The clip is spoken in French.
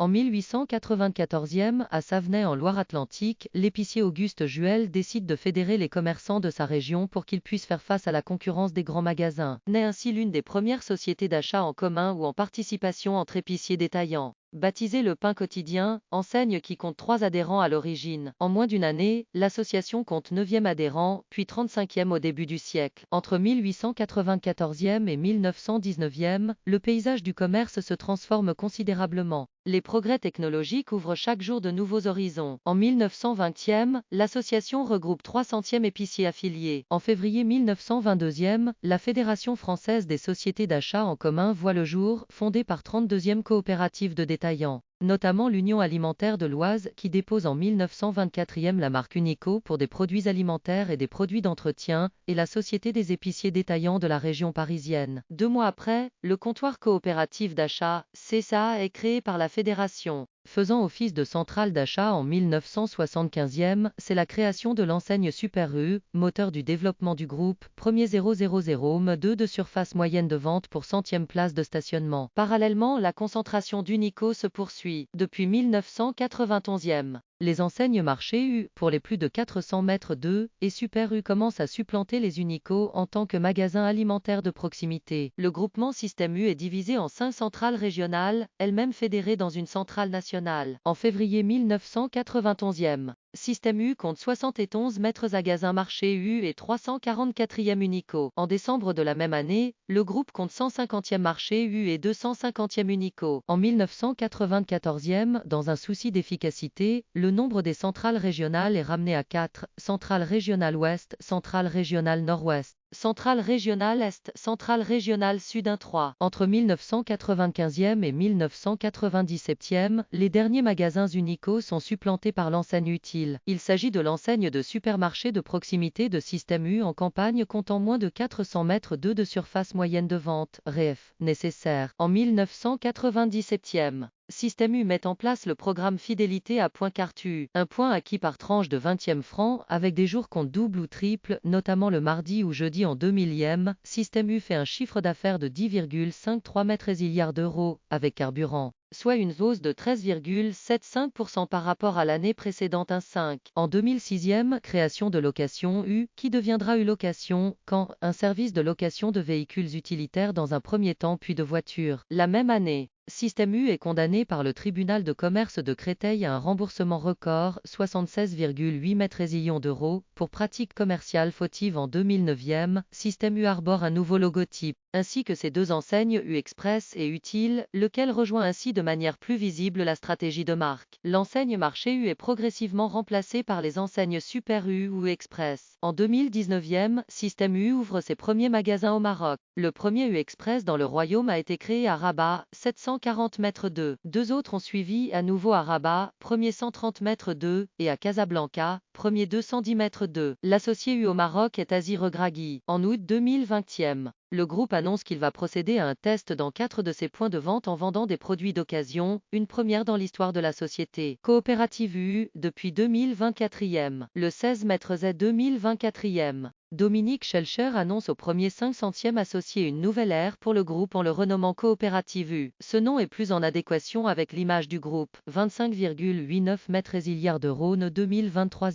En 1894, à Savenay en Loire-Atlantique, l'épicier Auguste Juel décide de fédérer les commerçants de sa région pour qu'ils puissent faire face à la concurrence des grands magasins. Naît ainsi l'une des premières sociétés d'achat en commun ou en participation entre épiciers détaillants. Baptisée Le Pain Quotidien, enseigne qui compte 3 adhérents à l'origine. En moins d'une année, l'association compte 9e adhérent, puis 35e au début du siècle. Entre 1894 et 1919, le paysage du commerce se transforme considérablement. Les progrès technologiques ouvrent chaque jour de nouveaux horizons. En 1920, l'association regroupe 300e épiciers affiliés. En février 1922, la Fédération française des sociétés d'achat en commun voit le jour, fondée par 32e coopératives de détaillants, notamment l'Union alimentaire de l'Oise qui dépose en 1924 la marque Unico pour des produits alimentaires et des produits d'entretien, et la Société des épiciers détaillants de la région parisienne. 2 mois après, le comptoir coopératif d'achat, CSA, est créé par la Fédération. Faisant office de centrale d'achat en 1975, c'est la création de l'enseigne Super U, moteur du développement du groupe, premier 000 m2 de surface moyenne de vente pour 100e place de stationnement. Parallèlement, la concentration d'Unico se poursuit. Depuis 1991, les enseignes Marché U, pour les plus de 400 mètres de, et Super U commencent à supplanter les Unico en tant que magasins alimentaires de proximité. Le groupement Système U est divisé en 5 centrales régionales, elles-mêmes fédérées dans une centrale nationale. En février 1991, Système U compte 71 magasins Marché U et 344e Unico. En décembre de la même année, le groupe compte 150e Marché U et 250e Unico. En 1994, dans un souci d'efficacité, le nombre des centrales régionales est ramené à 4, centrale régionale Ouest, centrale régionale Nord-Ouest, centrale régionale Est, centrale régionale Sud 1-3. Entre 1995 et 1997, les derniers magasins Unico sont supplantés par l'enseigne Utile. Il s'agit de l'enseigne de supermarché de proximité de Système U en campagne comptant moins de 400 mètres de surface moyenne de vente, REF, nécessaire. En 1997, Système U met en place le programme Fidélité à points Cartu, un point acquis par tranche de 20e francs avec des jours compte double ou triple, notamment le mardi ou jeudi en 2000e. Système U fait un chiffre d'affaires de 10,53 milliards d'euros, avec carburant, soit une hausse de 13,75% par rapport à l'année précédente 1,5. En 2006, création de Location U, qui deviendra U-Location, quand un service de location de véhicules utilitaires dans un premier temps puis de voitures. La même année, Système U est condamné par le tribunal de commerce de Créteil à un remboursement record, 76,8 millions d'euros, pour pratique commerciale fautive en 2009. Système U arbore un nouveau logotype, ainsi que ses 2 enseignes U Express et Utile, lequel rejoint ainsi de manière plus visible la stratégie de marque. L'enseigne Marché U est progressivement remplacée par les enseignes Super U ou Express. En 2019, Système U ouvre ses premiers magasins au Maroc. Le premier U Express dans le Royaume a été créé à Rabat, 740 mètres de. 2 autres ont suivi à nouveau à Rabat, premier 130 mètres de, et à Casablanca, premier 210 mètres de. L'associé U au Maroc est Aziz Regragui. En août 2020, le groupe annonce qu'il va procéder à un test dans 4 de ses points de vente en vendant des produits d'occasion, une première dans l'histoire de la société. Coopérative U, depuis 2024. Le 16 mètres Z 2024. Dominique Schelcher annonce au premier 500e associé une nouvelle ère pour le groupe en le renommant Coopérative U. Ce nom est plus en adéquation avec l'image du groupe. 25,89 milliards d'euros ne 2023.